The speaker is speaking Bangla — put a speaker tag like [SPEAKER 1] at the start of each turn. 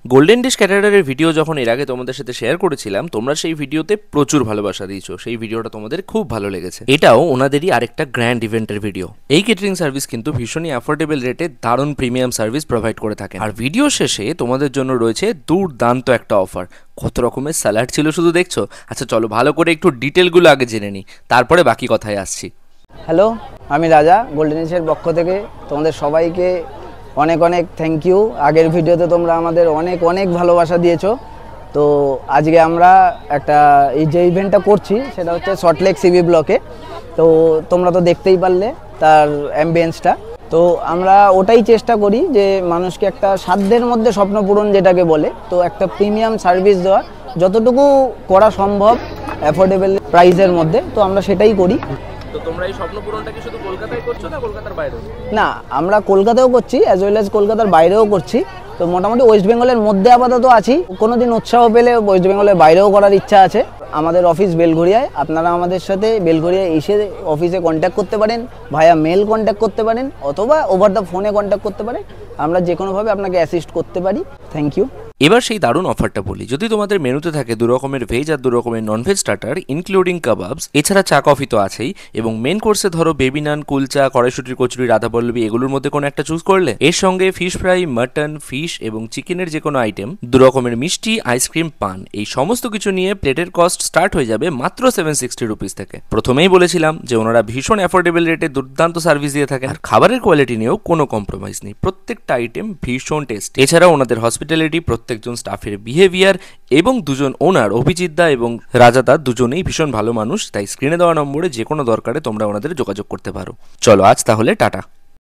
[SPEAKER 1] গোল্ডেন ডিশ ক্যাটারারের ভিডিও যখন এর আগে তোমাদের সাথে শেয়ার করেছিলাম, তোমরা সেই ভিডিওতে প্রচুর ভালোবাসা দিয়েছো। সেই ভিডিওটা তোমাদের খুব ভালো লেগেছে। এটাও ওনাদেরই আরেকটা গ্র্যান্ড ইভেন্টের ভিডিও। এই কেটারিং সার্ভিস কিন্তু ভীষণই অ্যাফোর্ডেবল রেটে দারুণ প্রিমিয়াম সার্ভিস প্রোভাইড করে থাকে। আর ভিডিও শেষে তোমাদের জন্য রয়েছে দুর্দান্ত একটা অফার। কত রকমের স্যালাড ছিল শুধু দেখছো। আচ্ছা চলো ভালো করে একটু ডিটেলগুলো আগে জেনে নিই, তারপরে বাকি কথায় আসছি।
[SPEAKER 2] হ্যালো, আমি রাজা, গোল্ডেন ডিশের পক্ষ থেকে তোমাদের সবাইকে অনেক অনেক থ্যাংক ইউ। আগের ভিডিওতে তোমরা আমাদের অনেক অনেক ভালোবাসা দিয়েছো। তো আজকে আমরা একটা এই যে ইভেন্টটা করছি সেটা হচ্ছে সল্টলেক সিবি ব্লকে। তো তোমরা তো দেখতেই পারলে তার অ্যাম্বিয়েন্সটা। তো আমরা ওটাই চেষ্টা করি যে মানুষকে একটা সাধ্যের মধ্যে স্বপ্ন পূরণ যেটাকে বলে, তো একটা প্রিমিয়াম সার্ভিস দেওয়া যতটুকু করা সম্ভব অ্যাফোর্ডেবল প্রাইসের মধ্যে। তো আমরা সেটাই করি।
[SPEAKER 1] তো তোমরা এই স্বপ্ন পূরণটা কি শুধু কলকাতায় করছো না কলকাতার বাইরেও?
[SPEAKER 2] না, আমরা কলকাতাতেও করছি অ্যাজ ওয়েল অ্যাজ কলকাতার বাইরেও করছি। তো মোটামুটি ওয়েস্ট বেঙ্গলের মধ্যে আপাতত আছি। কোনো দিন উৎসাহ পেলে ওয়েস্ট বেঙ্গলের বাইরেও করার ইচ্ছা আছে। আমাদের অফিস বেলঘরিয়ায়, আপনারা আমাদের সাথে বেলঘরিয়ায় এসে অফিসে কন্ট্যাক্ট করতে পারেন, ভায়া মেল কন্ট্যাক্ট করতে পারেন, অথবা ওভার দ্য ফোনে কন্ট্যাক্ট করতে পারেন। আমরা যে কোনোভাবে আপনাকে অ্যাসিস্ট করতে পারি। Thank you.
[SPEAKER 1] এবার সেই দারুণ অফারটা বলি। যদি তোমাদের মেনুতে থাকে 2 রকমের ভেজ আর 2 রকমের ননভেজ স্টার্টার ইনক্লুডিং কাবাবস, এছাড়া চা কফি তো আছেই, এবং মেন কোর্সে ধরো বেবি নান, কুলচা, কড়াইশুটির কচুরি, রাধাবল্লভী এগুলোর মধ্যে কোনো একটা চুজ করলে এর সঙ্গে ফিশ ফ্রাই, মাটন, ফিশ এবং চিকেনের যে কোনো আইটেম, 2 রকমের মিষ্টি, আইসক্রিম, পান, এই সমস্ত কিছু নিয়ে প্লেটের কস্ট স্টার্ট হয়ে যাবে মাত্র 760 রুপিস থেকে। প্রথমেই বলেছিলাম যে ওনারা ভীষণ অ্যাফোর্ডেবল রেটে দুর্দান্ত সার্ভিস দিয়ে থাকেন। আর খাবারের কোয়ালিটি নিয়েও কোনো কম্প্রোমাইজ নেই, প্রত্যেকটা আইটেম ভীষণ টেস্ট। এছাড়া ওনাদের হসপিটালিটি, প্রত্যেকজন স্টাফের বিহেভিয়ার এবং দুজন ওনার অভিজিৎ দা এবং রাজা দা দুজনেই ভীষণ ভালো মানুষ। তাই স্ক্রিনে দেওয়া নম্বরে যে কোনো দরকারে তোমরা ওনাদের যোগাযোগ করতে পারো। চলো আজ তাহলে টাটা।